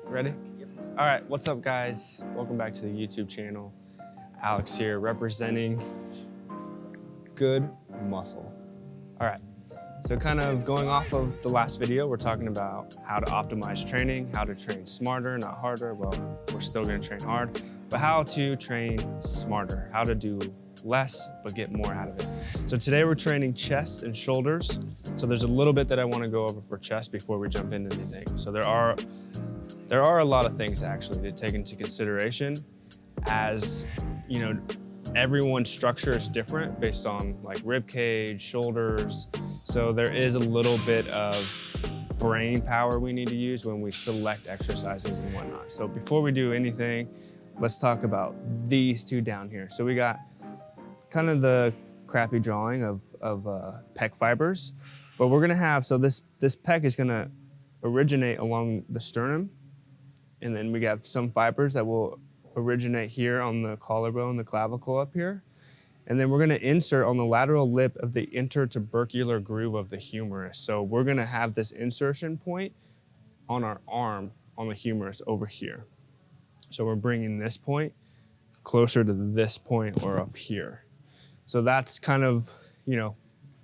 Ready? Yep. All right, what's up guys? Welcome back to the YouTube channel. Alex here representing Good Muscle. All right, so kind of going off of the last video, we're talking about how to optimize training, how to train smarter, not harder. Well, we're still gonna train hard, but how to train smarter, how to do less, but get more out of it. So today we're training chest and shoulders. So there's a little bit that I wanna go over for chest before we jump into anything. So there are a lot of things actually to take into consideration, as you know, everyone's structure is different based on like rib cage, shoulders. So there is a little bit of brain power we need to use when we select exercises and whatnot. So before we do anything, let's talk about these two down here. So we got kind of the crappy drawing of pec fibers, but we're gonna have, so this pec is gonna originate along the sternum, and then we have some fibers that will originate here on the collarbone, the clavicle up here. And then we're gonna insert on the lateral lip of the intertubercular groove of the humerus. So we're gonna have this insertion point on our arm on the humerus over here. So we're bringing this point closer to this point or up here. So that's kind of, you know,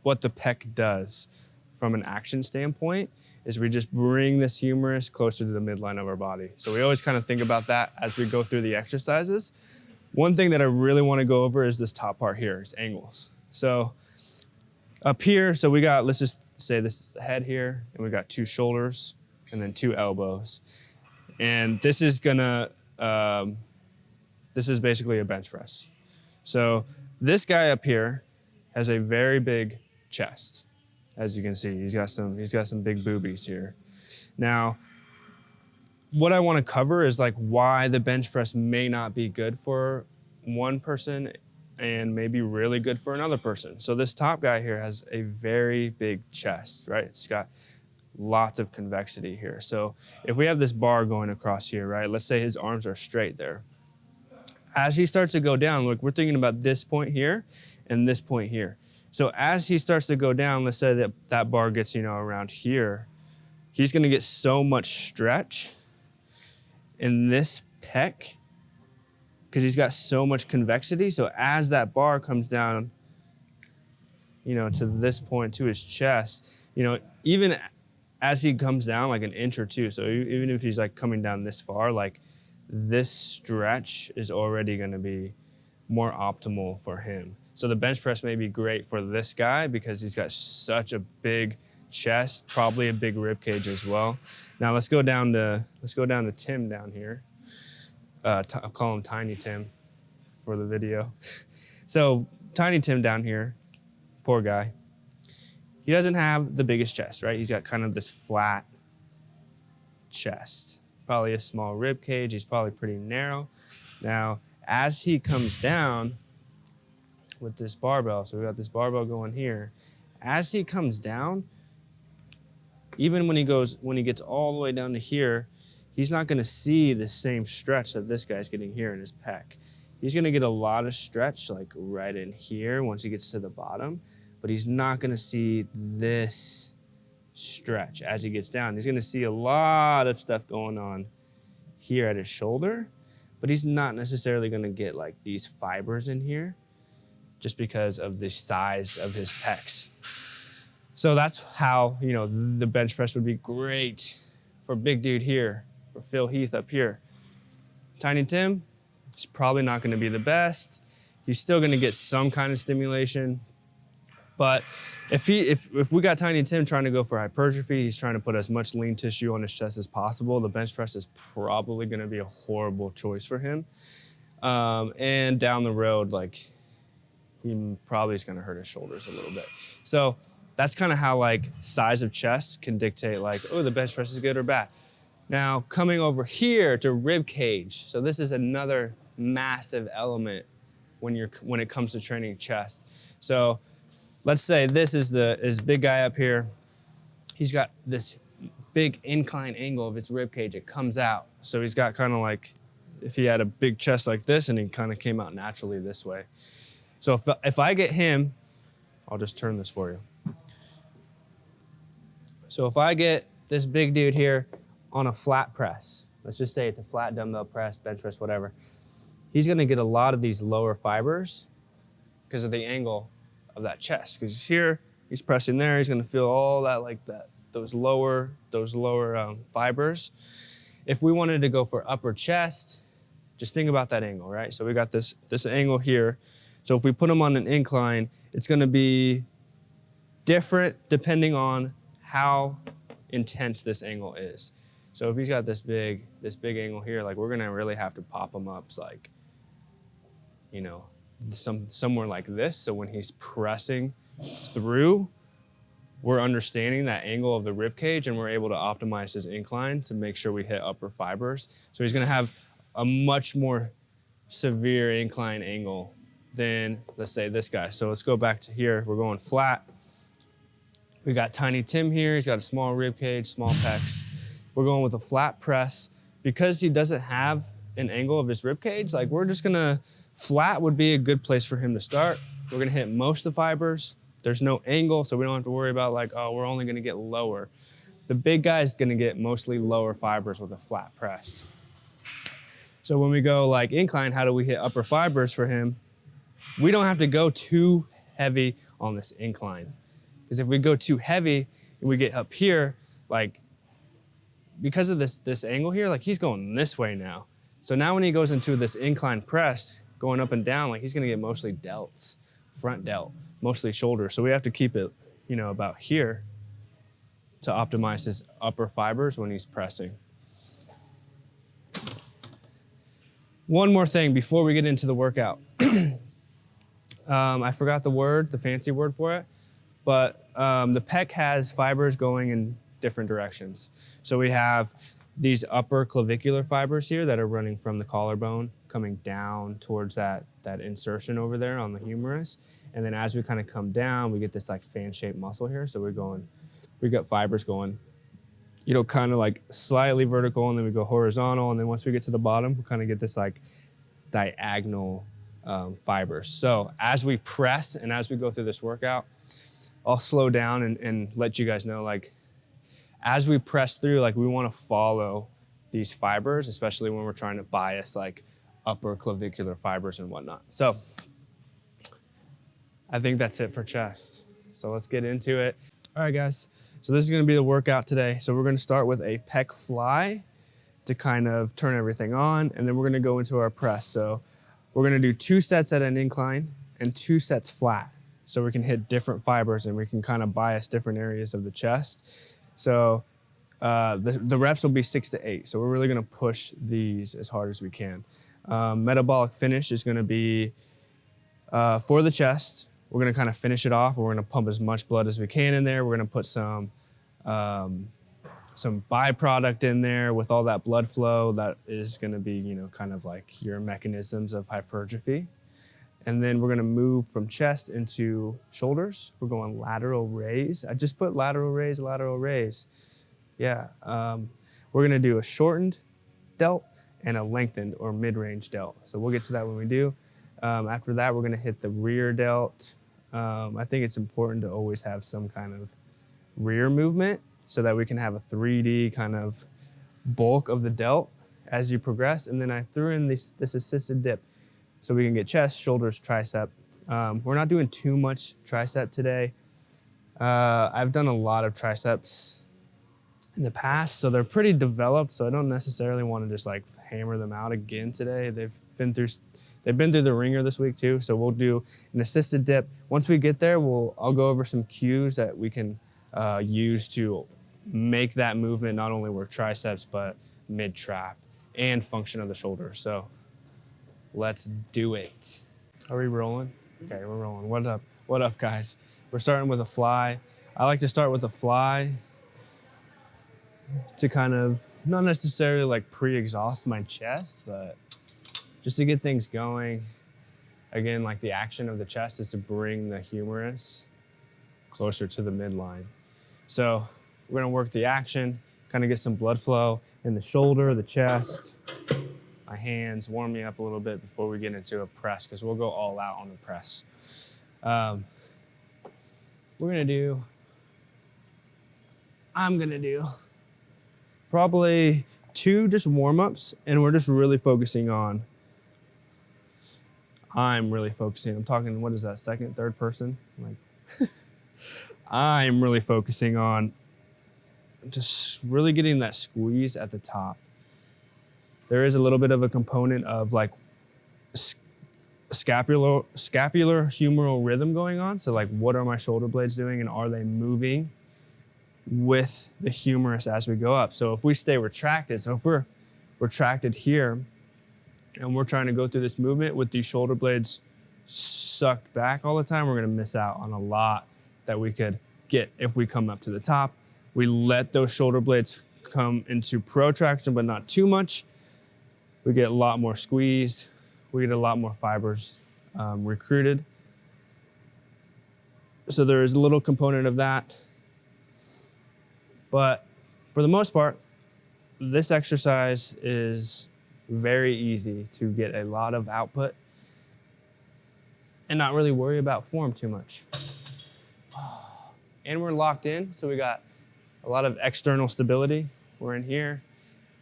what the pec does from an action standpoint, is we just bring this humerus closer to the midline of our body. So we always kind of think about that as we go through the exercises. One thing that I really want to go over is this top part here, is angles. So up here, so we got, let's just say this is the head here, and we got two shoulders and then two elbows. And this is gonna, this is basically a bench press. So this guy up here has a very big chest. As you can see, he's got some big boobies here. Now, what I want to cover is like why the bench press may not be good for one person and maybe really good for another person. So this top guy here has a very big chest, right? It's got lots of convexity here. So if we have this bar going across here, right? Let's say his arms are straight there. As he starts to go down, look, we're thinking about this point here and this point here. So as he starts to go down, let's say that that bar gets, you know, around here, he's gonna get so much stretch in this pec because he's got so much convexity. So as that bar comes down, you know, to this point, to his chest, you know, even as he comes down like an inch or two, so even if he's like coming down this far, like this stretch is already gonna be more optimal for him. So the bench press may be great for this guy because he's got such a big chest, probably a big rib cage as well. Now let's go down to Tim down here. I'll call him Tiny Tim for the video. So Tiny Tim down here, poor guy. He doesn't have the biggest chest, right? He's got kind of this flat chest, probably a small rib cage. He's probably pretty narrow. Now, as he comes down with this barbell, so we got this barbell going here, as he comes down, even when he gets all the way down to here, he's not gonna see the same stretch that this guy's getting here in his pec. He's gonna get a lot of stretch like right in here once he gets to the bottom, but he's not gonna see this stretch as he gets down. He's gonna see a lot of stuff going on here at his shoulder, but he's not necessarily gonna get like these fibers in here just because of the size of his pecs. So that's how, you know, the bench press would be great for big dude here, for Phil Heath up here. Tiny Tim, he's probably not gonna be the best. He's still gonna get some kind of stimulation, but if we got Tiny Tim trying to go for hypertrophy, he's trying to put as much lean tissue on his chest as possible, the bench press is probably gonna be a horrible choice for him. And down the road, like, he probably is gonna hurt his shoulders a little bit. So that's kind of how like size of chest can dictate like, oh, the bench press is good or bad. Now coming over here to rib cage. So this is another massive element when it comes to training chest. So let's say this is this big guy up here. He's got this big incline angle of his rib cage. It comes out. So he's got kind of like, if he had a big chest like this and he kind of came out naturally this way. So if I get him, I'll just turn this for you. So if I get this big dude here on a flat press, let's just say it's a flat dumbbell press, bench press, whatever, he's gonna get a lot of these lower fibers because of the angle of that chest. Because here, he's pressing there, he's gonna feel all that, like that, those lower fibers. If we wanted to go for upper chest, just think about that angle, right? So we got this angle here. So if we put him on an incline, it's gonna be different depending on how intense this angle is. So if he's got this big angle here, like we're gonna really have to pop him up like, you know, somewhere like this. So when he's pressing through, we're understanding that angle of the rib cage and we're able to optimize his incline to make sure we hit upper fibers. So he's gonna have a much more severe incline angle than, let's say, this guy. So let's go back to here. We're going flat. We got Tiny Tim here. He's got a small rib cage, small pecs. We're going with a flat press. Because he doesn't have an angle of his rib cage, like we're just gonna, flat would be a good place for him to start. We're gonna hit most of the fibers. There's no angle, so we don't have to worry about like, oh, we're only gonna get lower. The big guy is gonna get mostly lower fibers with a flat press. So when we go like incline, how do we hit upper fibers for him? We don't have to go too heavy on this incline. Because if we go too heavy and we get up here, like because of this angle here, like he's going this way now. So now when he goes into this incline press, going up and down, like he's gonna get mostly delts, front delt, mostly shoulder. So we have to keep it, you know, about here to optimize his upper fibers when he's pressing. One more thing before we get into the workout. I forgot the fancy word for it, but the pec has fibers going in different directions. So we have these upper clavicular fibers here that are running from the collarbone, coming down towards that insertion over there on the humerus. And then as we kind of come down, we get this like fan-shaped muscle here. So we got fibers going, you know, kind of like slightly vertical, and then we go horizontal. And then once we get to the bottom, we kind of get this like diagonal fibers. So as we press and as we go through this workout, I'll slow down and let you guys know, like, as we press through, like we want to follow these fibers, especially when we're trying to bias like upper clavicular fibers and whatnot. So I think that's it for chest. So let's get into it. All right, guys. So this is going to be the workout today. So we're going to start with a pec fly to kind of turn everything on, and then we're going to go into our press. So we're going to do 2 sets at an incline and 2 sets flat. So we can hit different fibers and we can kind of bias different areas of the chest. So the reps will be 6 to 8. So we're really gonna push these as hard as we can. Metabolic Finish is gonna be for the chest. We're gonna kind of finish it off. We're gonna pump as much blood as we can in there. We're gonna put some byproduct in there with all that blood flow. That is gonna be, you know, kind of like your mechanisms of hypertrophy. And then we're gonna move from chest into shoulders. We're going lateral raise. I just put lateral raise, lateral raise. Yeah, we're gonna do a shortened delt and a lengthened or mid-range delt. So we'll get to that when we do. After that, we're gonna hit the rear delt. I think it's important to always have some kind of rear movement so that we can have a 3D kind of bulk of the delt as you progress. And then I threw in this assisted dip, so we can get chest, shoulders, tricep. We're not doing too much tricep today. I've done a lot of triceps in the past, so they're pretty developed, so I don't necessarily want to just like hammer them out again today. They've been through the ringer this week too, so we'll do an assisted dip. Once we get there, I'll go over some cues that we can use to make that movement not only work triceps, but mid-trap and function of the shoulder. So let's do it. Are we rolling? Okay, we're rolling. What up? What up, guys? We're starting with a fly. I like to start with a fly to kind of not necessarily like pre-exhaust my chest, but just to get things going. Again, like the action of the chest is to bring the humerus closer to the midline. So we're gonna work the action, kind of get some blood flow in the shoulder, the chest, my hands, warm me up a little bit before we get into a press, because we'll go all out on the press. I'm gonna do probably 2 just warm-ups, and we're just really focusing on, I'm talking, what is that, second, third person? Like, I'm really focusing on just really getting that squeeze at the top. There is a little bit of a component of like scapular humeral rhythm going on. So like, what are my shoulder blades doing, and are they moving with the humerus as we go up? So if we stay retracted, so if we're retracted here and we're trying to go through this movement with these shoulder blades sucked back all the time, we're gonna miss out on a lot that we could get if we come up to the top. We let those shoulder blades come into protraction, but not too much. We get a lot more squeeze. We get a lot more fibers recruited. So there is a little component of that. But for the most part, this exercise is very easy to get a lot of output and not really worry about form too much. And we're locked in, so we got a lot of external stability. We're in here.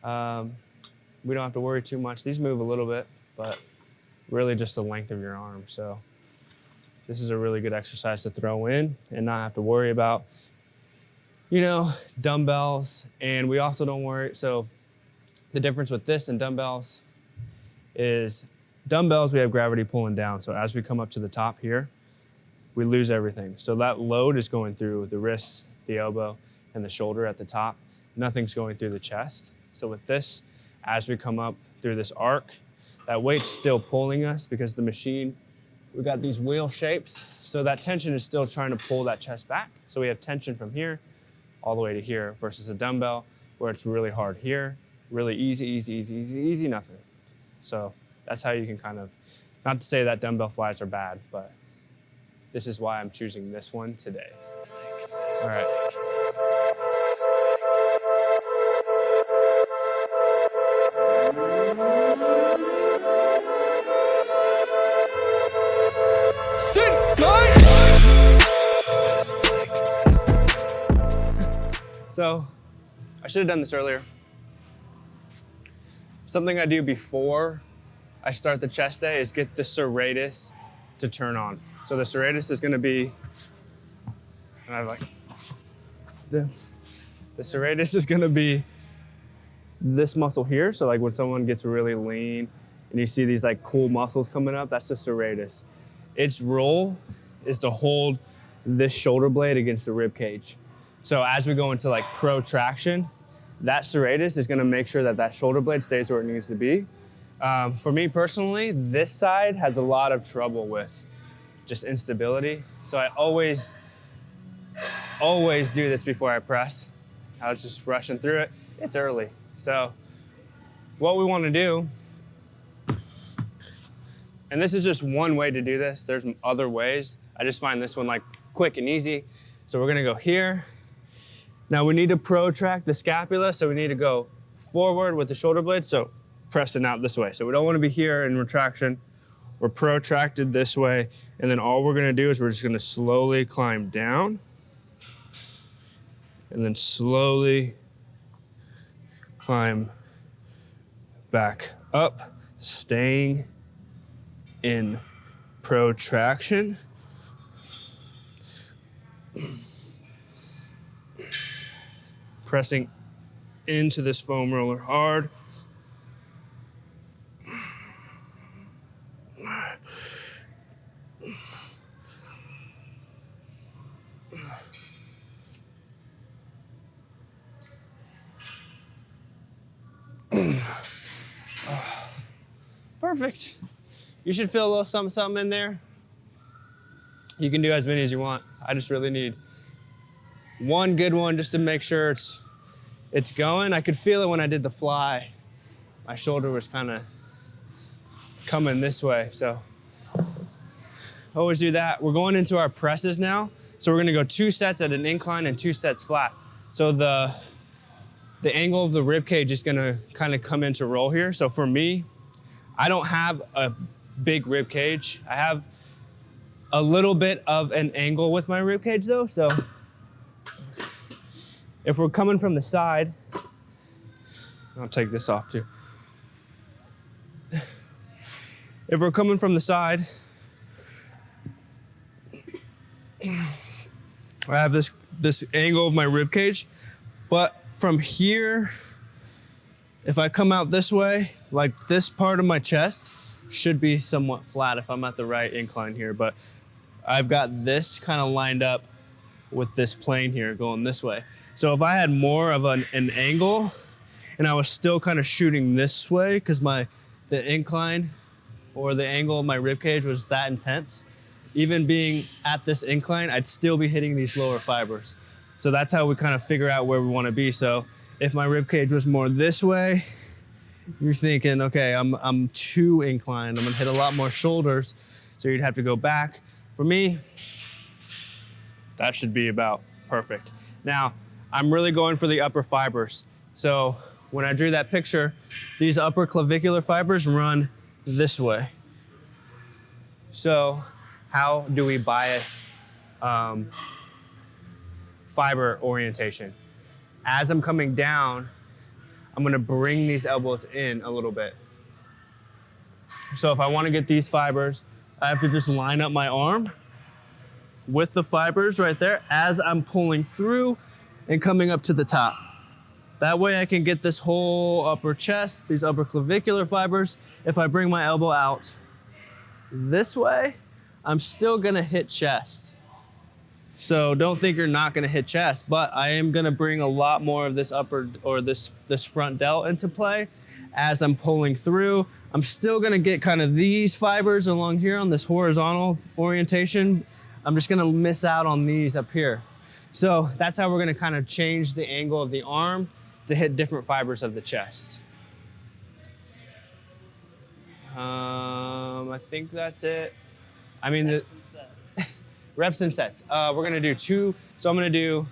We don't have to worry too much. These move a little bit, but really just the length of your arm. So this is a really good exercise to throw in and not have to worry about, you know, dumbbells. And we also don't worry. So the difference with this and dumbbells is dumbbells, we have gravity pulling down. So as we come up to the top here, we lose everything. So that load is going through the wrist, the elbow, and the shoulder at the top. Nothing's going through the chest. So with this, as we come up through this arc, that weight's still pulling us because the machine, we got these wheel shapes. So that tension is still trying to pull that chest back. So we have tension from here all the way to here versus a dumbbell where it's really hard here, really easy, nothing. So that's how you can kind of, not to say that dumbbell flies are bad, but this is why I'm choosing this one today. All right. So, I should have done this earlier. Something I do before I start the chest day is get the serratus to turn on. So the serratus is gonna be, and I like, the serratus is gonna be this muscle here. So like when someone gets really lean and you see these like cool muscles coming up, that's the serratus. Its role is to hold this shoulder blade against the rib cage. So as we go into like protraction, that serratus is gonna make sure that that shoulder blade stays where it needs to be. For me personally, this side has a lot of trouble with just instability. So I always do this before I press. I was just rushing through it. It's early. So what we wanna do, and this is just one way to do this. There's other ways. I just find this one like quick and easy. So we're gonna go here. Now we need to protract the scapula, so we need to go forward with the shoulder blade, so pressing out this way. So we don't wanna be here in retraction. We're protracted this way, and then all we're gonna do is we're just gonna slowly climb down, and then slowly climb back up, staying in protraction. Pressing into this foam roller hard. Perfect. You should feel a little something in there. You can do as many as you want. I just really need one good one just to make sure it's going. I could feel it when I did the fly. My shoulder was kind of coming this way, so always do that. We're going into our presses now. So we're gonna go 2 sets at an incline and 2 sets flat. So the angle of the rib cage is gonna kind of come into roll here. So for me, I don't have a big rib cage. I have a little bit of an angle with my rib cage though, so if we're coming from the side, I'll take this off too. If we're coming from the side, I have this angle of my rib cage, but from here, if I come out this way, like this part of my chest should be somewhat flat if I'm at the right incline here, but I've got this kind of lined up with this plane here going this way. So if I had more of an angle and I was still kind of shooting this way because the incline or the angle of my rib cage was that intense, even being at this incline, I'd still be hitting these lower fibers. So that's how we kind of figure out where we want to be. So if my rib cage was more this way, you're thinking, okay, I'm too inclined. I'm gonna hit a lot more shoulders. So you'd have to go back. For me, that should be about perfect. Now, I'm really going for the upper fibers. So when I drew that picture, these upper clavicular fibers run this way. So how do we bias fiber orientation? As I'm coming down, I'm gonna bring these elbows in a little bit. So if I wanna get these fibers, I have to just line up my arm with the fibers right there as I'm pulling through and coming up to the top. That way I can get this whole upper chest, these upper clavicular fibers. If I bring my elbow out this way, I'm still gonna hit chest. So don't think you're not gonna hit chest, but I am gonna bring a lot more of this upper or this front delt into play as I'm pulling through. I'm still gonna get kind of these fibers along here on this horizontal orientation. I'm just gonna miss out on these up here. So that's how we're gonna kind of change the angle of the arm to hit different fibers of the chest. I think that's it. I mean, reps and sets. Reps and sets. We're gonna do 2. So I'm gonna do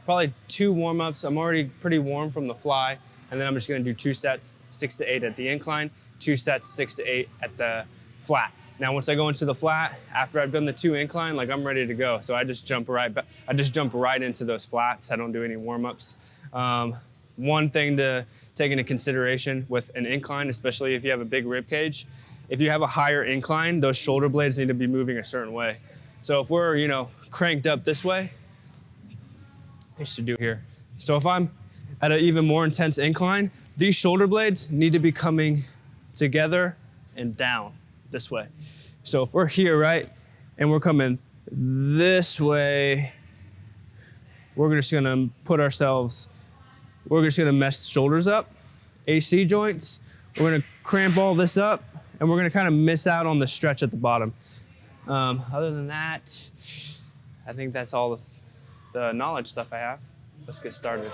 probably 2 warm-ups. I'm already pretty warm from the fly. And then I'm just gonna do 2 sets, 6 to 8 at the incline, 2 sets, 6 to 8 at the flat. Now, once I go into the flat, after I've done the 2 incline, like I'm ready to go. So I just jump right back. I just jump right into those flats. I don't do any warm-ups. One thing to take into consideration with an incline, especially if you have a big rib cage, if you have a higher incline, those shoulder blades need to be moving a certain way. So if we're, cranked up this way, I used to do here. So if I'm at an even more intense incline, these shoulder blades need to be coming together and down this way. So if we're here, right, and we're coming this way, we're just gonna we're just gonna mess shoulders up, AC joints. We're gonna cramp all this up, and we're gonna kind of miss out on the stretch at the bottom. Other than that, I think that's all the knowledge stuff I have. Let's get started.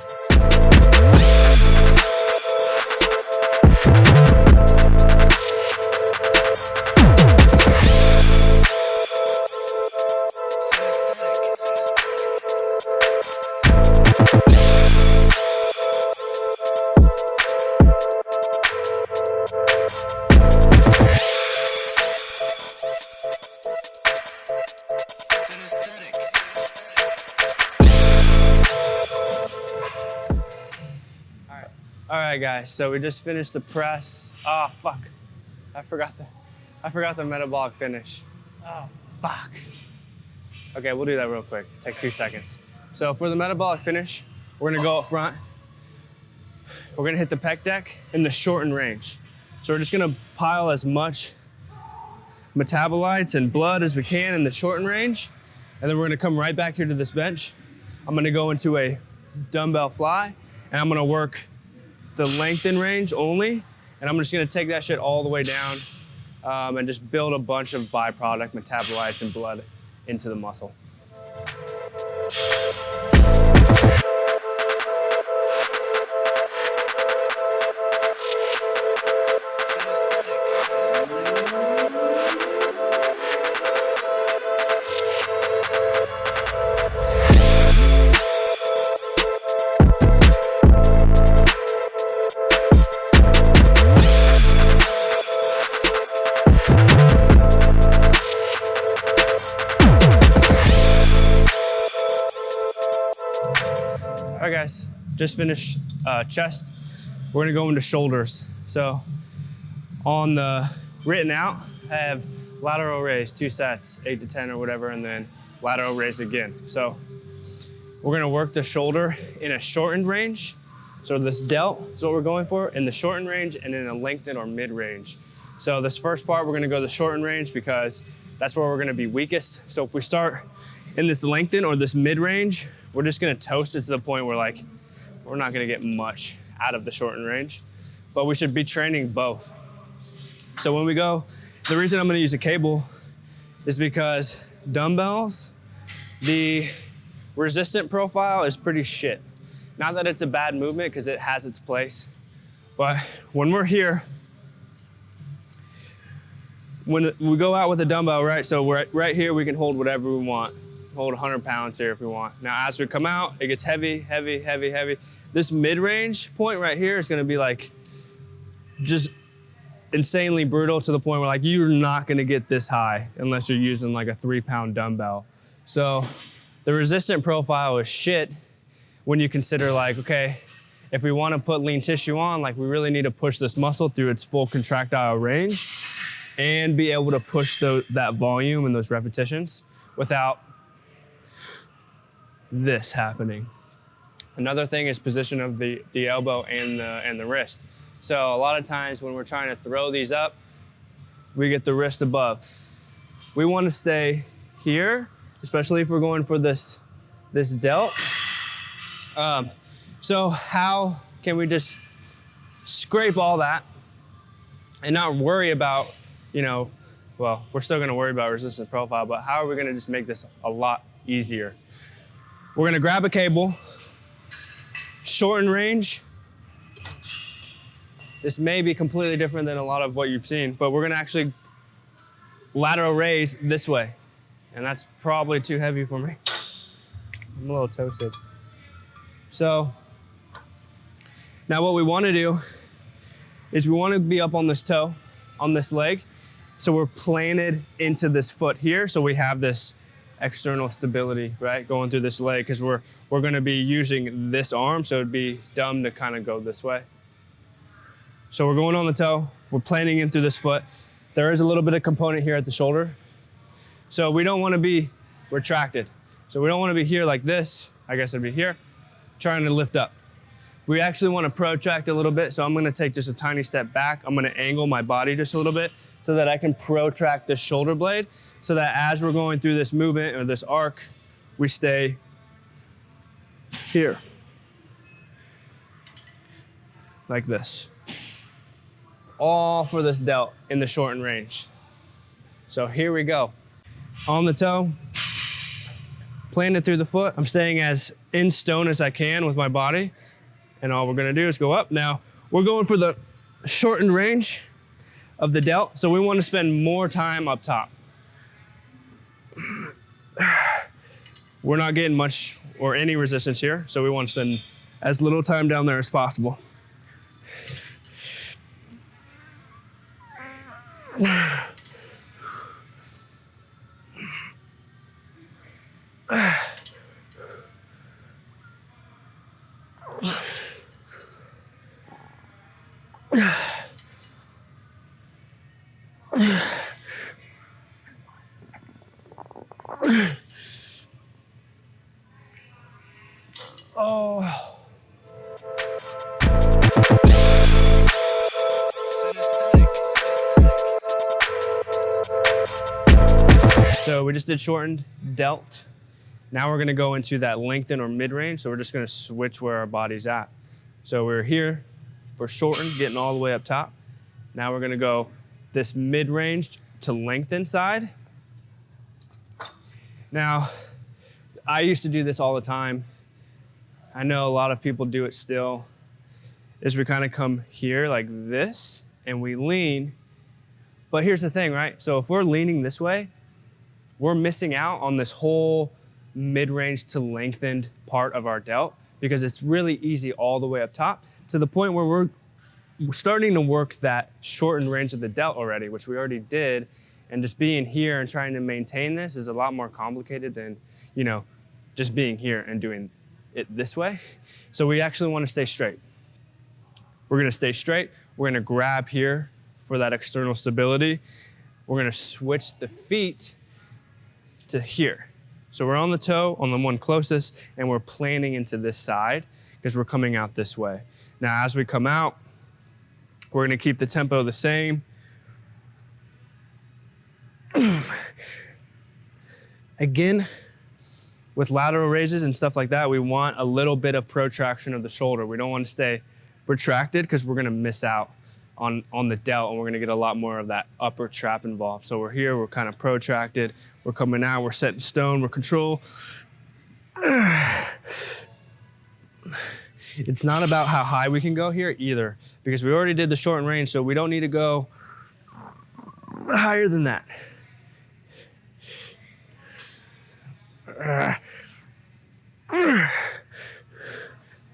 All right, guys, so we just finished the press. Oh, fuck. I forgot the metabolic finish. Oh, fuck. Okay, we'll do that real quick. Take 2 seconds. So for the metabolic finish, we're gonna go up front. We're gonna hit the pec deck in the shortened range. So we're just gonna pile as much metabolites and blood as we can in the shortened range. And then we're gonna come right back here to this bench. I'm gonna go into a dumbbell fly, and I'm gonna work the lengthen range only, and I'm just gonna take that shit all the way down and just build a bunch of byproduct metabolites and blood into the muscle. All right, guys, just finished chest. we're gonna go into shoulders. So on the written out, I have lateral raise, 2 sets, 8 to 10 or whatever, and then lateral raise again. So we're gonna work the shoulder in a shortened range. So this delt is what we're going for in the shortened range and in a lengthened or mid range. So this first part, we're gonna go the shortened range because that's where we're gonna be weakest. So if we start in this lengthened or this mid range, we're just gonna toast it to the point where like, we're not gonna get much out of the shortened range, but we should be training both. So when we go, the reason I'm gonna use a cable is because dumbbells, the resistant profile is pretty shit. Not that it's a bad movement because it has its place, but when we're here, when we go out with a dumbbell, right? So we're right here, we can hold whatever we want. Hold 100 pounds here if we want. Now, as we come out, it gets heavy, heavy, heavy, heavy. This mid-range point right here is gonna be like, just insanely brutal to the point where like, you're not gonna get this high unless you're using like a 3-pound dumbbell. So the resistant profile is shit when you consider like, okay, if we wanna put lean tissue on, like we really need to push this muscle through its full contractile range and be able to push that volume and those repetitions without this happening. Another thing is position of the elbow and the wrist. So a lot of times when we're trying to throw these up, we get the wrist above. We want to stay here, especially if we're going for this delt. So how can we just scrape all that and not worry about, well, we're still gonna worry about resistance profile, but how are we gonna just make this a lot easier? We're gonna grab a cable, shorten range. This may be completely different than a lot of what you've seen, but we're gonna actually lateral raise this way. And that's probably too heavy for me. I'm a little toasted. So now what we wanna do is we wanna be up on this toe, on this leg. So we're planted into this foot here. So we have this external stability, right? Going through this leg, because we're gonna be using this arm, so it'd be dumb to kind of go this way. So we're going on the toe, we're planting in through this foot. There is a little bit of component here at the shoulder. So we don't wanna be retracted. So we don't wanna be here like this, I guess it'd be here, trying to lift up. We actually wanna protract a little bit, so I'm gonna take just a tiny step back. I'm gonna angle my body just a little bit so that I can protract this shoulder blade, so that as we're going through this movement or this arc, we stay here, like this. All for this delt in the shortened range. So here we go. On the toe, planted through the foot. I'm staying as in stone as I can with my body. And all we're gonna do is go up. Now, we're going for the shortened range of the delt, so we wanna spend more time up top. We're not getting much or any resistance here, so we want to spend as little time down there as possible. Oh. So we just did shortened delt. Now we're gonna go into that lengthen or mid-range. So we're just gonna switch where our body's at. So we're here for shortened, getting all the way up top. Now we're gonna go this mid-range to lengthen side. Now, I used to do this all the time. I know a lot of people do it still, is we kind of come here like this and we lean. But here's the thing, right? So if we're leaning this way, we're missing out on this whole mid-range to lengthened part of our delt because it's really easy all the way up top to the point where we're starting to work that shortened range of the delt already, which we already did. And just being here and trying to maintain this is a lot more complicated than, just being here and doing it this way. So we actually want to stay straight. We're gonna stay straight. We're gonna grab here for that external stability. We're gonna switch the feet to here. So we're on the toe, on the one closest, and we're planing into this side because we're coming out this way. Now, as we come out, we're gonna keep the tempo the same. Again, with lateral raises and stuff like that, we want a little bit of protraction of the shoulder. We don't want to stay protracted because we're gonna miss out on the delt, and we're gonna get a lot more of that upper trap involved. So we're here, we're kind of protracted, we're coming out, we're set in stone, we're control. It's not about how high we can go here either, because we already did the short range, so we don't need to go higher than that.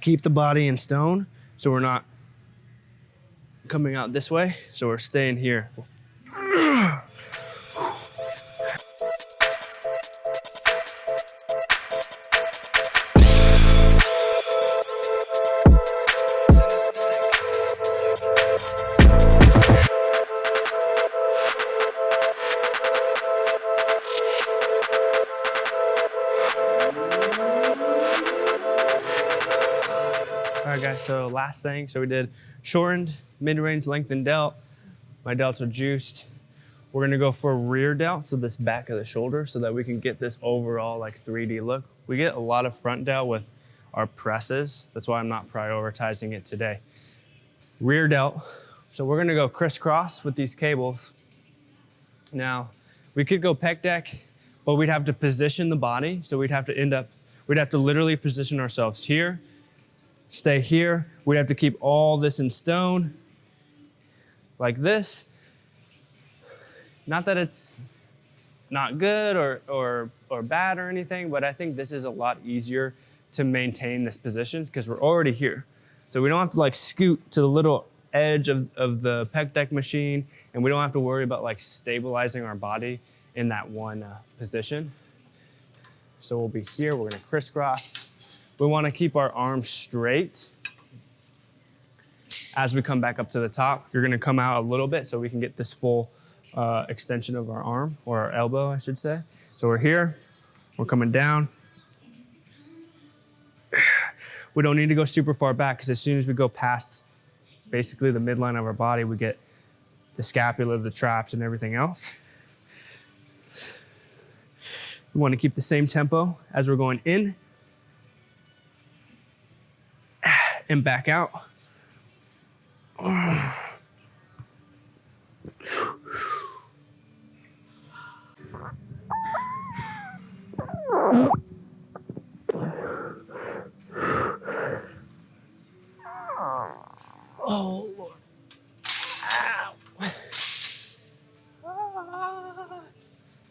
Keep the body in stone so we're not coming out this way, so we're staying here. All right, guys, so last thing. So we did shortened, mid-range, lengthened delt. My delts are juiced. We're gonna go for a rear delt, so this back of the shoulder, so that we can get this overall like 3D look. We get a lot of front delt with our presses. That's why I'm not prioritizing it today. Rear delt. So we're gonna go crisscross with these cables. Now, we could go pec deck, but we'd have to position the body. So we'd have to literally position ourselves here, stay here. We'd have to keep all this in stone, like this. Not that it's not good or bad or anything, but I think this is a lot easier to maintain this position because we're already here. So we don't have to like scoot to the little edge of the pec deck machine, and we don't have to worry about like stabilizing our body in that one position. So we'll be here, we're gonna crisscross. We wanna keep our arms straight. As we come back up to the top, you're gonna come out a little bit so we can get this full extension of our arm, or our elbow, I should say. So we're here, we're coming down. We don't need to go super far back because as soon as we go past basically the midline of our body, we get the scapula, the traps, and everything else. We want to keep the same tempo as we're going in and back out. Oh, Lord. Ow.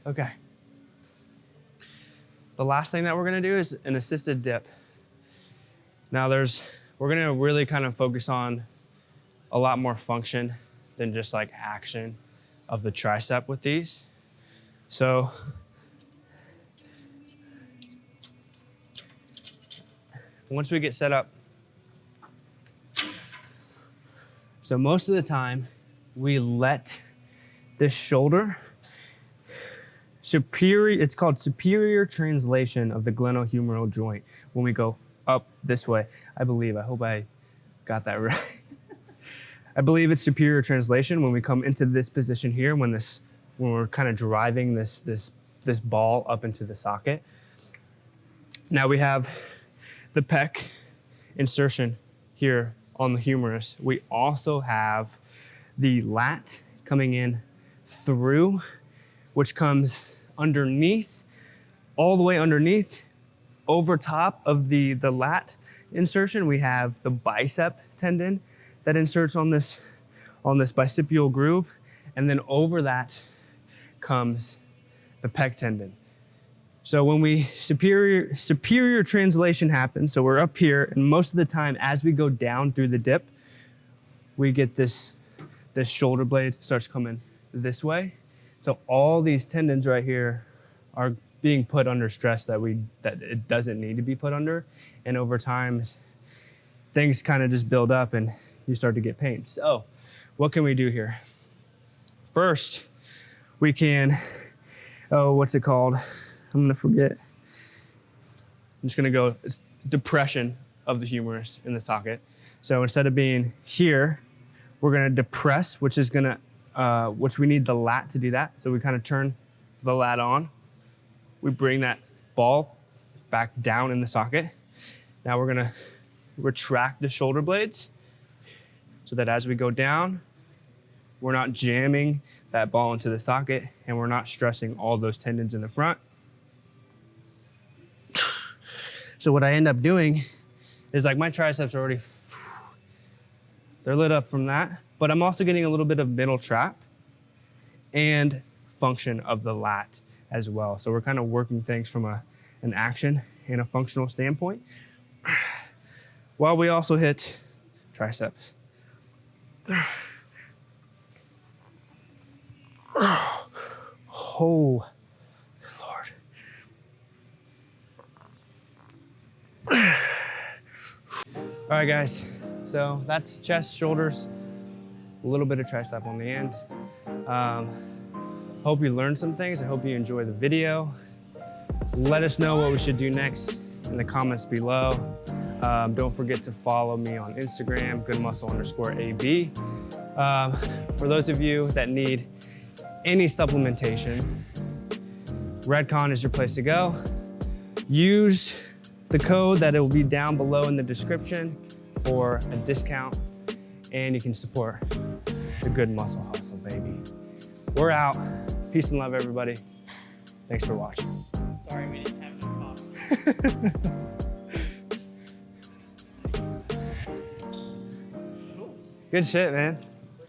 Okay. The last thing that we're gonna do is an assisted dip. Now we're gonna really kind of focus on a lot more function than just like action of the tricep with these. So once we get set up, so most of the time we let this shoulder it's called superior translation of the glenohumeral joint when we go up this way. I hope I got that right. I believe it's superior translation when we come into this position here, when we're kind of driving this ball up into the socket. Now we have the pec insertion here on the humerus. We also have the lat coming in through, which comes underneath, all the way underneath. Over top of the lat insertion, we have the bicep tendon that inserts on this bicipial groove, and then over that comes the pec tendon. So when superior translation happens, so we're up here, and most of the time as we go down through the dip, we get this shoulder blade starts coming this way. So all these tendons right here are being put under stress that it doesn't need to be put under. And over time, things kind of just build up, and you start to get pain. So what can we do here? First, we can, what's it called? I'm gonna forget. I'm just gonna go, it's depression of the humerus in the socket. So instead of being here, we're gonna depress, which is gonna, which we need the lat to do that. So we kind of turn the lat on. We bring that ball back down in the socket. Now we're gonna retract the shoulder blades so that as we go down, we're not jamming that ball into the socket and we're not stressing all those tendons in the front. So what I end up doing is like my triceps are already, they're lit up from that, but I'm also getting a little bit of middle trap and function of the lat as well. So we're kind of working things from an action and a functional standpoint, while we also hit triceps. Oh, Lord. All right, guys. So that's chest, shoulders, a little bit of tricep on the end. Hope you learned some things. I hope you enjoyed the video. Let us know what we should do next in the comments below. Don't forget to follow me on Instagram, GoodMuscle_AB. For those of you that need any supplementation, Redcon is your place to go. Use the code that it will be down below in the description for a discount, and you can support the Good Muscle Hustle, baby. We're out. Peace and love, everybody. Thanks for watching. Sorry we didn't have no coffee. Good shit, man.